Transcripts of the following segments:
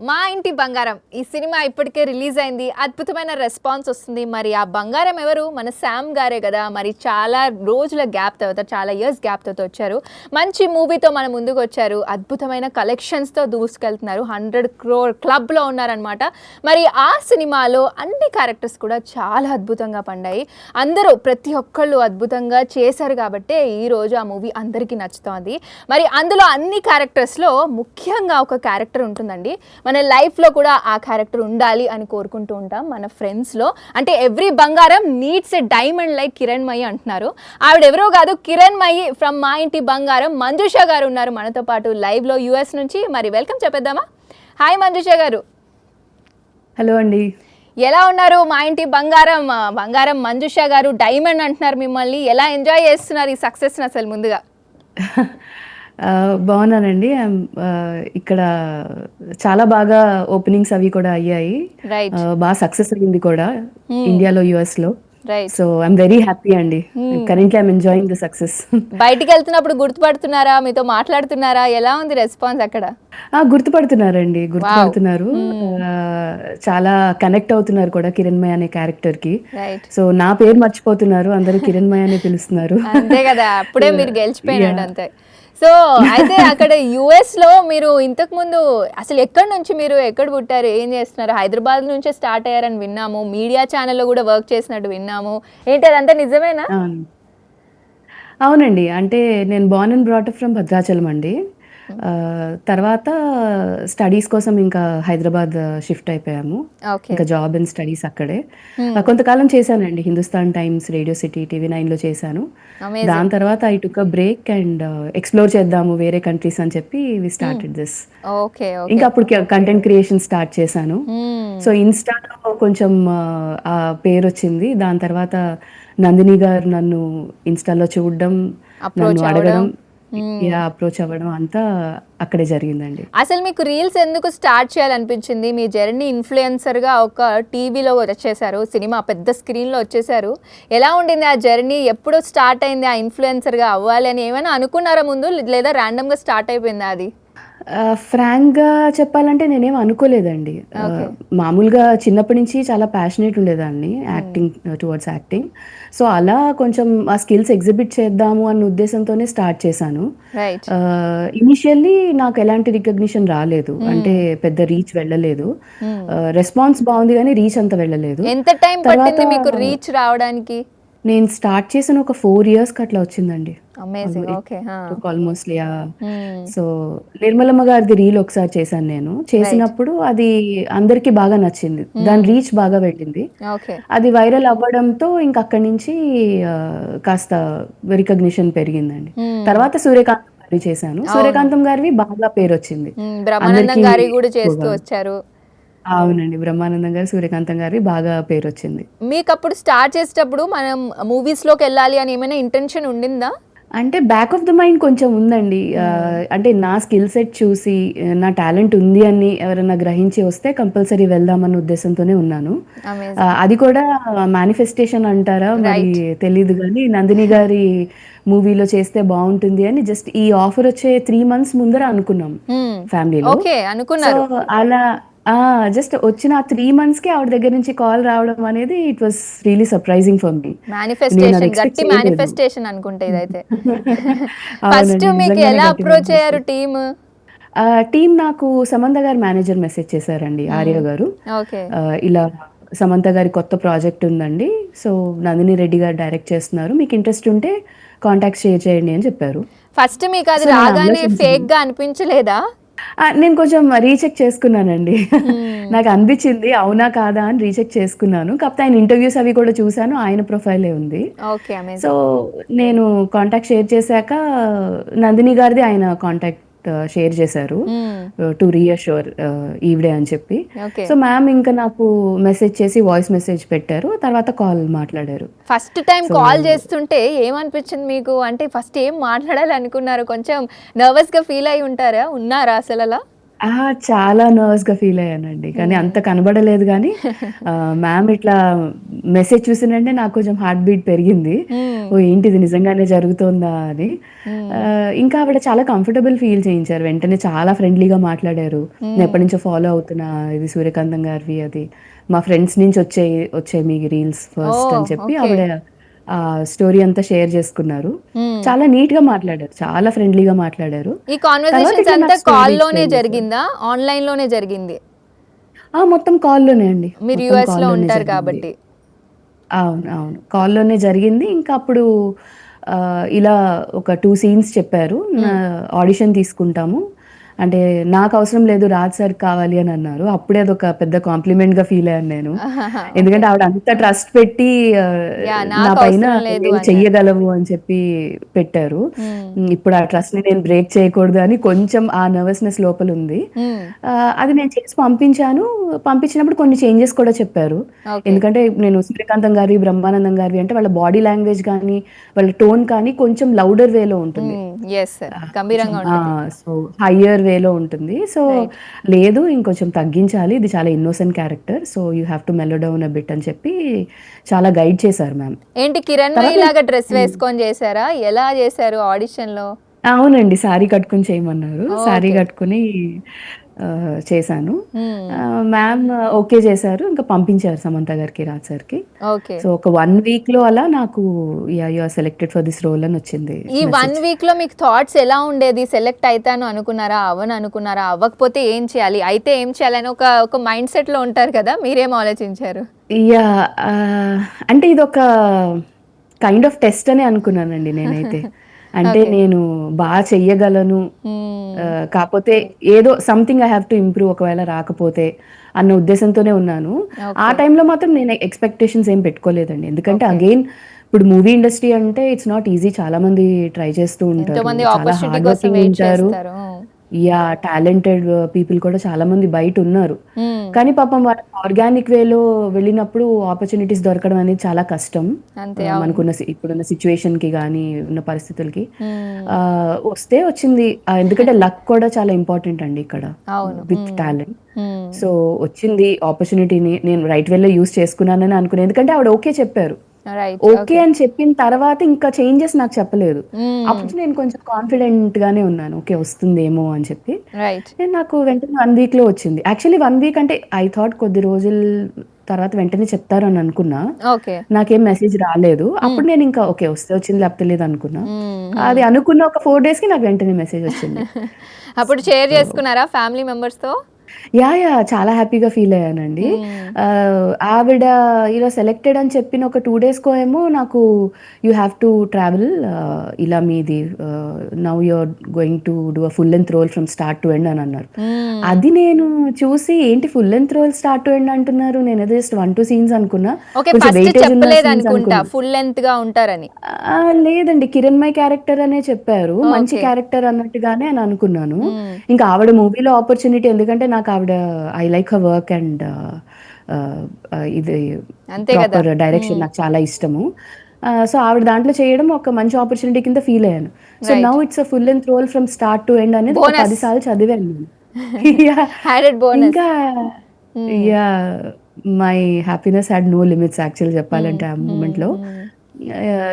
మా ఇంటి బంగారం ఈ సినిమా ఇప్పటికే రిలీజ్ అయింది. అద్భుతమైన రెస్పాన్స్ వస్తుంది. మరి ఆ బంగారం ఎవరు? మన శామ్ గారే కదా. మరి చాలా రోజుల గ్యాప్ తర్వాత, చాలా ఇయర్స్ గ్యాప్ తర్వాత వచ్చారు. మంచి మూవీతో మన ముందుకు వచ్చారు. అద్భుతమైన కలెక్షన్స్తో దూసుకెళ్తున్నారు. 100 crore క్లబ్లో ఉన్నారనమాట. మరి ఆ సినిమాలో అన్ని క్యారెక్టర్స్ కూడా చాలా అద్భుతంగా పండాయి. అందరూ ప్రతి ఒక్కళ్ళు అద్భుతంగా చేశారు కాబట్టే ఈరోజు ఆ మూవీ అందరికీ నచ్చుతోంది. మరి అందులో అన్ని క్యారెక్టర్స్లో ముఖ్యంగా ఒక క్యారెక్టర్ ఉంటుందండి. మన లైఫ్లో కూడా ఆ క్యారెక్టర్ ఉండాలి అని కోరుకుంటూ ఉంటాం మన ఫ్రెండ్స్లో. అంటే ఎవ్రీ బంగారం needs a diamond like Kiranmayi అంటున్నారు. ఆవిడ ఎవరో కాదు, కిరణ్మయి ఫ్రమ్ మా ఇంటి బంగారం. మంజుష గారు ఉన్నారు మనతో పాటు లైవ్లో US నుంచి. మరి వెల్కమ్ చెప్పేద్దామా? హాయ్ మంజుష గారు. హలో అండి. ఎలా ఉన్నారు? మా ఇంటి బంగారం బంగారం మంజుష గారు డైమండ్ అంటున్నారు మిమ్మల్ని. ఎలా ఎంజాయ్ చేస్తున్నారు ఈ సక్సెస్ని అసలు ముందుగా? బాగున్నానండి. ఇక్కడ చాలా బాగా ఓపెనింగ్స్ అవి కూడా అయ్యాయి. రైట్. బాగా సక్సెస్ అయింది కూడా ఇండియాలో, US లో. Right. So I'm very happy అండి. Currently I'm enjoying the success. బయటికి వెళ్తున్నప్పుడు గుర్తుపడుతున్నారా? మీతో మాట్లాడుతున్నారా? ఎలా ఉంది రెస్పాన్స్ అక్కడ? గుర్తుపడుతున్నారండి, గుర్తుపడుతున్నారు. చాలా కనెక్ట్ అవుతున్నారు కూడా కిరణ్మయి అనే క్యారెక్టర్ కి. రైట్. సో నా పేరు మర్చిపోతున్నారు, అందరూ కిరణ్మయి అనే పిలుస్తున్నారు. అంతే కదా, అప్పుడే మీరు గెలిచిపోయినట్టు అంతే. సో అయితే అక్కడ US లో మీరు ఇంతకు ముందు అసలు ఎక్కడి నుంచి, మీరు ఎక్కడ పుట్టారు, ఏం చేస్తున్నారు? హైదరాబాద్ నుంచే స్టార్ట్ అయ్యారని విన్నాము. మీడియా ఛానల్లో కూడా వర్క్ చేసినట్టు విన్నాము. ఏంటి అదంతా నిజమేనా? అవునండి. అంటే నేను Born and brought up from Bhadrachalam అండి. తర్వాత స్టడీస్ కోసం ఇంకా హైదరాబాద్ షిఫ్ట్ అయిపోయాము. ఇంకా జాబ్ అండ్ స్టడీస్ అక్కడే. కొంతకాలం చేశానండి, హిందుస్థాన్ టైమ్స్, రేడియో సిటీ, TV9లో చేశాను. దాని తర్వాత I took a break and explore చేద్దాము వేరే కంట్రీస్ అని చెప్పి వి స్టార్టెడ్ దిస్. ఇంకా అప్పుడు కంటెంట్ క్రియేషన్ స్టార్ట్ చేశాను. సో ఇన్స్టాలో కొంచెం ఆ పేరు వచ్చింది. దాని తర్వాత నందిని గారు నన్ను ఇన్స్టాలో చూడడం, నన్ను అడగడం, అప్రోచ్ అవ్వడం అంతా అక్కడే జరిగిందండి. అసలు మీకు రీల్స్ ఎందుకు స్టార్ట్ చేయాలనిపించింది? మీ జర్నీ ఇన్ఫ్లుయెన్సర్గా ఒక టీవీలో వచ్చేసారు, సినిమా పెద్ద స్క్రీన్లో వచ్చేసారు. ఎలా ఉండింది ఆ జర్నీ? ఎప్పుడు స్టార్ట్ అయింది ఆ ఇన్ఫ్లుయెన్సర్గా అవ్వాలి అని? ఏమైనా అనుకున్నారా ముందు, లేదా ర్యాండమ్గా స్టార్ట్ అయిపోయిందా అది? ఫ్రాంక్గా చెప్పాలంటే నేనేం అనుకోలేదండి. మామూలుగా చిన్నప్పటి నుంచి చాలా ప్యాషనేట్ ఉండేదాన్ని యాక్టింగ్, టువర్డ్స్ యాక్టింగ్. సో అలా కొంచెం ఆ స్కిల్స్ ఎగ్జిబిట్ చేద్దాము అన్న ఉద్దేశంతోనే స్టార్ట్ చేశాను. ఇనిషియల్లీ నాకు ఎలాంటి రికగ్నిషన్ రాలేదు, అంటే పెద్ద రీచ్ వెళ్ళలేదు. రెస్పాన్స్ బాగుంది కానీ రీచ్ అంత వెళ్ళలేదు. ఎంత టైం పట్టింది మీకు రీచ్ రావడానికి? నేను స్టార్ట్ చేసిన ఒక 4 years అట్లా వచ్చిందండి. ఆల్మోస్ట్. సో నిర్మలమ్మ గారిది రీల్ ఒకసారి చేశాను నేను. చేసినప్పుడు అది అందరికి బాగా నచ్చింది, దాని రీచ్ బాగా వెళ్ళింది. అది వైరల్ అవ్వడంతో ఇంక అక్కడి నుంచి కాస్త రికగ్నిషన్ పెరిగిందండి. తర్వాత సూర్యకాంతం గారి చేశాను. సూర్యకాంతం గారివి బాగా పేరు వచ్చింది. అవునండి, బ్రహ్మానందం గారు, సూర్యకాంతం గారి బాగా పేరు వచ్చింది. మీకు అప్పుడు స్టార్ట్ చేసేటప్పుడు మనం మూవీస్లోకి వెళ్ళాలి అని ఏమైనా ఇంటెన్షన్ ఉండిందా? అంటే బ్యాక్ ఆఫ్ ద మైండ్ కొంచెం ఉందండి. అంటే నా స్కిల్ సెట్ చూసి, నా టాలెంట్ ఉంది అని ఎవరైనా గ్రహించి వస్తే కంపల్సరీ వెళ్దామన్న ఉద్దేశంతోనే ఉన్నాను. అది కూడా మేనిఫెస్టేషన్ అంటారా మరి తెలీదు కానీ, నందిని గారి మూవీలో చేస్తే బాగుంటుంది అని జస్ట్ ఈ ఆఫర్ వచ్చే 3 months ముందర అనుకున్నాం ఫ్యామిలీలో. అలా జస్ట్ వచ్చిన 3 months కి ఆవిడ దగ్గర నుంచి కాల్ రావడం అనేది it was really surprising for me. Manifestation అనుకుంటే ఇదైతే. ఫస్ట్ మీకు ఎలా అప్రోచ్ అయ్యారు టీమ్? నాకు సమంత గారు మేనేజర్ మెసేజ్ చేశారండి, ఆర్య గారు. ఇలా సమంత గారి కొత్త ప్రాజెక్ట్ ఉందండి, సో నందిని రెడ్డి గారు డైరెక్ట్ చేస్తున్నారు, మీకు ఇంట్రెస్ట్ ఉంటే కాంటాక్ట్ షేర్ చేయండి అని చెప్పారు. ఫస్ట్ మీకు అది రాగానే ఫేక్ గా అనిపించలేదా? నేను కొంచెం రీచెక్ చేసుకున్నానండి. నాకు అనిపించింది అవునా కాదా అని రీచెక్ చేసుకున్నాను. కాకపోతే ఆయన ఇంటర్వ్యూస్ అవి కూడా చూసాను, ఆయన ప్రొఫైలే ఉంది. సో నేను కాంటాక్ట్ షేర్ చేశాక నందిని గారిది ఆయన కాంటాక్ట్ షేర్ చేశారు టు రీఅష్యూర్ ఈవిడే అని చెప్పి. సో మ్యామ్ ఇంకా నాకు మెసేజ్ చేసి వాయిస్ మెసేజ్ పెట్టారు, తర్వాత కాల్ మాట్లాడారు. ఫస్ట్ టైం కాల్ చేస్తుంటే ఏమనిపించింది మీకు? అంటే ఫస్ట్ ఏం మాట్లాడాలి అనుకున్నారు? కొంచెం నర్వస్ గా ఫీల్ అయి ఉన్నారా అసలు? అలా చాలా నర్వస్‌గా ఫీల్ అయ్యానండి. కానీ అంత కనబడలేదు గానీ మ్యామ్ ఇట్లా మెసేజ్ చూసిన వెంటనే నాకు కొంచెం హార్ట్ బీట్ పెరిగింది. హ్మ్. ఓహ్! ఏంటి ఇది నిజంగానే జరుగుతోందా అని. హ్మ్. ఇంకా ఆవిడ చాలా కంఫర్టబుల్ ఫీల్ చేయించారు. వెంటనే చాలా ఫ్రెండ్లీగా మాట్లాడారు. నేను హ్మ్. ఎప్పటినుంచో ఫాలో అవుతున్నా ఇది సూర్యకాంతం గారివి అది. మా ఫ్రెండ్స్ నుంచి వచ్చాయి మీ రీల్స్ ఫస్ట్ ఓహ్! అని చెప్పి ఓకే. ఆవిడ స్టోరీ అంతా షేర్ చేసుకున్నారు. హ్మ్. చాలా నీట్‌గా మాట్లాడారు. చాలా ఫ్రెండ్లీగా మాట్లాడారు. ఈ తర్వాత కాన్వర్జేషన్స్ ఇట్లా అంతా నాకు స్టోరీ కాల్‌లోనే ఎక్స్‌ప్లెయిన్ చేశారు. జరిగిందా? ఆన్‌లైన్‌లోనే జరిగింది. మొత్తం కాల్‌లోనే అండి. మీరు మొత్తం యూఎస్‌లో కాల్‌లోనే ఉంటారు జరిగింది. కాబట్టి. అవును. అవును. కాల్‌లోనే జరిగింది. ఇంకా అప్పుడు ఇలా ఒక 2 సీన్స్ చెప్పారు. హ్మ్. ఆడిషన్ తీసుకుంటాము. అంటే నాకవసరం లేదు రాజ్ సార్‌కి కావాలి అని అన్నారు. అప్పుడే అదొక పెద్ద కాంప్లిమెంట్‌గా ఫీల్ అయ్యాను నేను. ఓకే. ఎందుకంటే ఆవిడ అంత ట్రస్ట్ పెట్టి నా పైన నాకవసరం లేదు నువ్వు అన్నారు. చెయ్యగలవు అని చెప్పి పెట్టారు. హ్మ్. ఇప్పుడు ఆ ట్రస్ట్‌ని నేను బ్రేక్ చేయకూడదు అని కొంచెం ఆ నెర్వస్‌నెస్ లోపలుంది. హ్మ్. అది నేను చేసి పంపించాను. పంపించినప్పుడు కొన్ని చేంజెస్ కూడా చెప్పారు. ఓకే. ఎందుకంటే నేను సూర్యకాంతం గారివి, బ్రహ్మానందం గారివి అంటే వాళ్ళ బాడీ లాంగ్వేజ్ గానీ, వాళ్ళ టోన్ కానీ కొంచెం లౌడర్ వేలో ఉంటుంది. హ్మ్. యెస్. కొంచెం గంభీరంగా ఉంటుంది. సో, హయ్యర్ వేలో ఉంటుంది. So, right. లేదు ఇంకొంచెం తగ్గించాలి. ఇది చాలా innocent character. So, you have to మెల్లో డౌన్ ఎ బిట్ అని చెప్పి చాలా గైడ్ చేశారు మ్యామ్. ఏంటి తర్వాత కిరణ్మయిలాగా డ్రెస్ హ్మ్. వేసుకొని చేసారా? ఎలా చేసారు ఆడిషన్‌లో? అవునండి. శారీ కట్టుకొని చేయమన్నారు. శారీ ఓకే. కట్టుకొని చేశాను. హ్మ్. మ్యామ్ ఓకే చేశారు. ఇంకా పంపించారు సమంత గారికి, రాజ్ సార్‌కి. ఓకే. సో, ఒక 1 వీక్‌లో అలా నాకు you are selected for this role అని వచ్చింది ఈ 1 మెసేజ్. వీక్‌లో మీకు థాట్స్ ఎలా ఉండేది? సెలెక్ట్ అయితాను అనుకున్నారా? అవ్వను అనుకున్నారా? అవ్వకపోతే ఏం చేయాలి? అయితే ఏం చేయాలి? అని ఒక మైండ్ సెట్‌లో ఉంటారు కదా! మీరేం ఆలోచించారు? యాహ్! అంటే ఇదొక కైండ్ ఆఫ్ టెస్ట్ అనే అనుకున్నానండి నేనైతే. అంటే ఓకే. నేను చెయ్యగలను. హ్మ్. కాపోతే ఏదో something I have to improve ఒకవేళ రాకపోతే అన్న ఉద్దేశంతోనే ఉన్నాను. ఆ ఓకే. టైంలో మాత్రం నేను ఎక్స్‌పెక్టేషన్స్ ఏం పెట్టుకోలేదండి. ఎందుకంటే ఓకే. అగైన్ ఇప్పుడు మూవీ ఇండస్ట్రీ అంటే ఇట్స్ నాట్ ఈజీ. చాలా మంది ట్రై చేస్తూ ఉంటారు. ఎంతోమంది చాలా ఆపర్చునిటీ హార్డ్ కోసం వర్కింగ్ వెయిట్ ఉంటారు. చేస్తారు. టాలెంటెడ్ పీపుల్ కూడా చాలా మంది బయటున్నారు. హ్మ్. కానీ పాపం వాళ్ళకి ఆర్గానిక్ వేలో వెళ్ళినప్పుడు ఆపర్చునిటీస్ దొరకడం అనేది చాలా కష్టం. అంతే. అవును. మనకున్న ఇప్పుడున్న సిట్యుయేషన్‌కి గానీ, ఉన్న పరిస్థితులకి. హ్మ్. వస్తే వచ్చింది. ఎందుకంటే లక్ కూడా చాలా ఇంపార్టెంట్ అండి ఇక్కడ. అవును. విత్ హ్మ్. టాలెంట్. హ్మ్. సో, వచ్చింది ఆపర్చునిటీని నేను రైట్ వేలో యూజ్ చేసుకున్నానని అనుకున్నాను. ఎందుకంటే ఆవిడ ఓకే చెప్పారు. రైట్. Okay okay. అని చెప్పిన తర్వాత ఇంకా చేంజెస్ నాకు చెప్పలేదు. హ్మ్. అప్పుడు నేను కొంచెం కాన్ఫిడెంట్‌గానే ఉన్నాను. ఓకే. వస్తుందేమో అని చెప్పి. రైట్. నాకు వెంటనే 1 వీక్‌లో వచ్చింది. యాక్చువల్లీ 1 వీక్ అంటే ఐ థాట్ కొద్ది రోజుల తర్వాత వెంటనే చెప్తారని అనుకున్నా. ఓకే. నాకేం మెసేజ్ రాలేదు. హ్మ్. అప్పుడు నేనింకా ఓకే. వస్తే వచ్చింది లేకపోతే లేదనుకున్నా. హ్మ్. అది హ్మ్. అనుకున్న ఒక 4 డేస్‌కి నాకు వెంటనే మెసేజ్ వచ్చింది. అప్పుడు షేర్ సో చేసుకున్నారా ఫ్యామిలీ మెంబర్స్‌తో? చాలా హ్యాపీగా ఫీల్ అయ్యానండి. హ్మ్. ఆవిడ ఇలా సెలెక్టెడ్ అని చెప్పిన ఒక 2 డేస్‌కో ఏమో నాకు యూ హావ్ టు ట్రావెల్ ఇలా మీది now you are going to do a full length role from start to end అని అన్నారు. హ్మ్. అది నేను చూసి ఏంటి full length role start to end అంటున్నారు. నేనేదో జస్ట్ 1, 2 సీన్స్ అనుకున్నా. ఓకే. కొంచెం ఫస్ట్ వెయిటేజ్ ఉన్న సీన్స్ చెప్పలేదనుకుంటా. అనుకున్నా. ఫుల్ లెంగ్త్‌గా ఉంటారని. లేదండి. 'కిరణ్మయి' క్యారెక్టర్ అనే చెప్పారు. మంచి ఓకే. క్యారెక్టర్ అన్నట్టుగానే అని అనుకున్నాను. హ్మ్. ఇంకా ఆవిడ మూవీలో ఆపర్చునిటీ ఎందుకంటే నాకు ఆవిడ I like her work and ఇది అంతే గదా! ప్రాపర్ డైరెక్షన్ హ్మ్. నాకు చాలా ఇష్టము. సో, ఆవిడ దాంట్లో చేయడం ఒక మంచి ఆపర్చునిటీ కింద ఫీల్ అయ్యాను. So, now right. It's a full length role from start to end అనేది ఒక 10 బోనస్. సార్లు చదివాను నేను. యాహ్! Added bonus. ఇంకా hmm. Yeah! My happiness had no limits యాక్చువల్‌గా హ్మ్. చెప్పాలంటే ఆ హ్మ్. మూమెంట్‌లో. హ్మ్.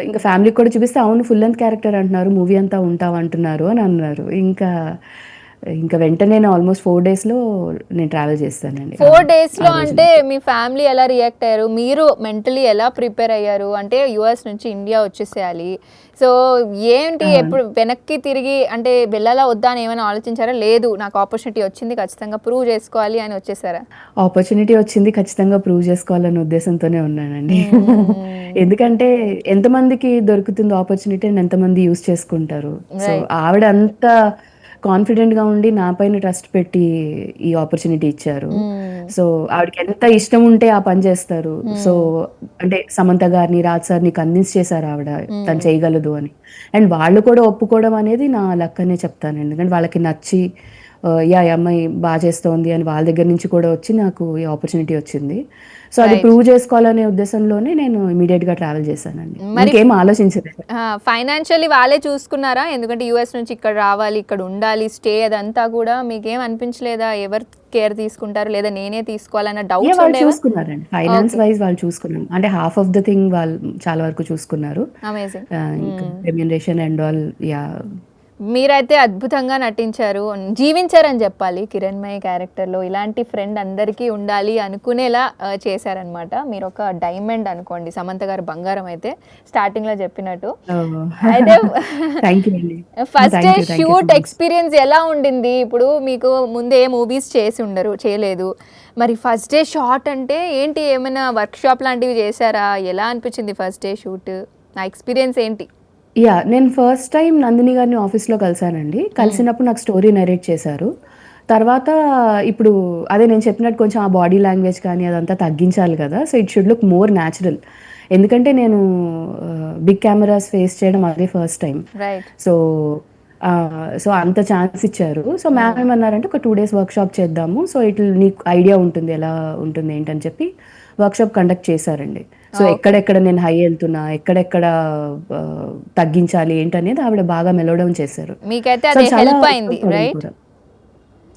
ఇంక ఫ్యామిలీకి కూడా చూపిస్తే అవును ఫుల్ లెంగ్త్ క్యారెక్టర్ అంటున్నారు. మూవీ అంతా ఉంటావు అంటున్నారు అని అన్నారు. ఇంకా వెంటనే నేను ఆల్‌మోస్ట్ 4 డేస్‌లో నేను ట్రావెల్ చేసేసానండి. 4 ఆ డేస్‌లో రోజు అంటే నుంచి. మీ ఫ్యామిలీ ఎలా రియాక్ట్ అయ్యారు? మీరు మెంటల్లీ ఎలా ప్రిపేర్ అయ్యారు? అంటే యూఎస్ నుంచి ఇండియా వచ్చేసేయాలి. సో, ఏంటి అవును. ఎప్పుడు వెనక్కి తిరిగి అంటే వెళ్ళాలా వద్దా అని ఏమైనా ఆలోచించారా? లేదు నాకు ఆపర్చునిటీ వచ్చింది ఖచ్చితంగా ప్రూవ్ చేసుకోవాలి అని వచ్చేసారా? ఆపర్చునిటీ వచ్చింది ఖచ్చితంగా ప్రూవ్ చేసుకోవాలన్న ఉద్దేశంతోనే ఉన్నానండి. హ్మ్. ఎందుకంటే ఎంతమందికి దొరుకుతుంది ఆపర్చునిటీ అండ్ ఎంతమంది యూజ్ చేసుకుంటారు. So, right. ఆవిడ అంత కాన్ఫిడెంట్‌గా ఉండి నా పైన ట్రస్ట్ పెట్టి ఈ ఆపర్చునిటీ ఇచ్చారు. హ్మ్. సో, ఆవిడకి ఎంత ఇష్టం ఉంటే ఆ పని చేస్తారు. సో, హ్మ్. అంటే సమంత గారిని, రాజ్ సార్‌ని కన్విన్స్ చేశారు ఆవిడ తను హ్మ్. చేయగలదు అని. అండ్ వాళ్ళు కూడా ఒప్పుకోవడం అనేది నా లక్ అనే చెప్తాను. ఎందుకంటే వాళ్ళకి నచ్చి ఈ అమ్మాయి బాగా చేస్తోంది అని వాళ్ళ దగ్గర నుంచి కూడా వచ్చి నాకు ఈ ఆపర్చునిటీ వచ్చింది. సో అది రైట్. ప్రూవ్ చేసుకోవాలనే ఉద్దేశంలోనే నేను ఇమీడియట్‌గా ట్రావెల్ చేశానండి. మరి ఇంకేం ఆలోచించలేదు. ఫైనాన్షియల్లీ వాళ్ళే చూసుకున్నారా? ఎందుకంటే యూఎస్ నుంచి ఇక్కడ రావాలి, ఇక్కడ ఉండాలి, స్టే అదంతా కూడా మీకేం అనిపించలేదా? ఎవరు కేర్ తీసుకుంటారు లేదా నేనే తీసుకోవాలన్న డౌట్స్ వాళ్ళు ఉండేవా? చూసుకున్నారండి. Finance okay. వైస్ వాళ్ళు చూసుకున్నారు. అంటే హాఫ్ ఆఫ్ ద థింగ్ వాళ్ళు చాలా వరకు చూసుకున్నారు. అమేజింగ్. ఇంకా రెమ్యునరేషన్ అండ్ ఆల్ యాహ్! మీరైతే అద్భుతంగా నటించారు. జీవించారని చెప్పాలి కిరణ్మయి క్యారెక్టర్‌లో. ఇలాంటి ఫ్రెండ్ అందరికీ ఉండాలి అనుకునేలా చేశారనమాట. మీరొక డైమండ్ అనుకోండి. సమంత గారు బంగారం అయితే స్టార్టింగ్‌లో చెప్పినట్టు. అయితే థ్యాంక్ యూ అండి. First day thank you so shoot much. Experience ఎలా ఉండింది? ఇప్పుడు మీకు ముందే ఏ మూవీస్ చేసి ఉండరు, చేయలేదు. మరి ఫస్ట్ డే షాట్ అంటే ఏంటి? ఏమైనా వర్క్‌షాప్ లాంటివి చేశారా? ఎలా అనిపించింది ఫస్ట్ డే షూట్? ఆ ఎక్స్‌పీరియన్స్ ఏంటి? నేను ఫస్ట్ టైం నందిని గారిని ఆఫీస్‌లో కలిసానండి. కలిసినప్పుడు నాకు స్టోరీ నరేట్ చేశారు. తర్వాత ఇప్పుడు అదే నేను చెప్పినట్టు కొంచెం ఆ బాడీ లాంగ్వేజ్ కానీ అదంతా తగ్గించాలి కదా! So, it should look more natural. ఎందుకంటే నేను బిగ్ కెమెరాస్ ఫేస్ చేయడం అదే first time. Right. So, so అంత ఛాన్స్ ఇచ్చారు. సో, మ్యామ్ ఏమన్నారంటే ఒక 2 డేస్ వర్క్‌షాప్ చేద్దాము. సో, నీకు ఐడియా ఉంటుంది ఎలా ఉంటుంది ఏంటని చెప్పి వర్క్‌షాప్ కండక్ట్ చేశారండి. So, okay. ఎక్కడెక్కడ నేను హై ఎళ్తున్నా, ఎక్కడెక్కడ తగ్గించాలి ఏంటనేది ఆవిడ బాగా మెలో డౌన్ చేశారు. మీకైతే సో, అది చాలా హెల్ప్ అయింది. ఉపయోగపడింది రైట్? కూడా.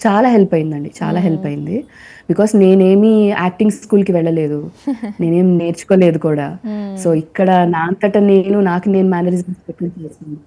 చాలా హెల్ప్ అయిందండి. చాలా హెల్ప్ అయింది. బికాస్ నేనేమి యాక్టింగ్ స్కూల్‌కి వెళ్ళలేదు. నేనేం నేర్చుకోలేదు కూడా. సో, ఇక్కడ నా అంతట నాకు నేను మేనరిజమ్స్ పెట్టుకొని చేశాను.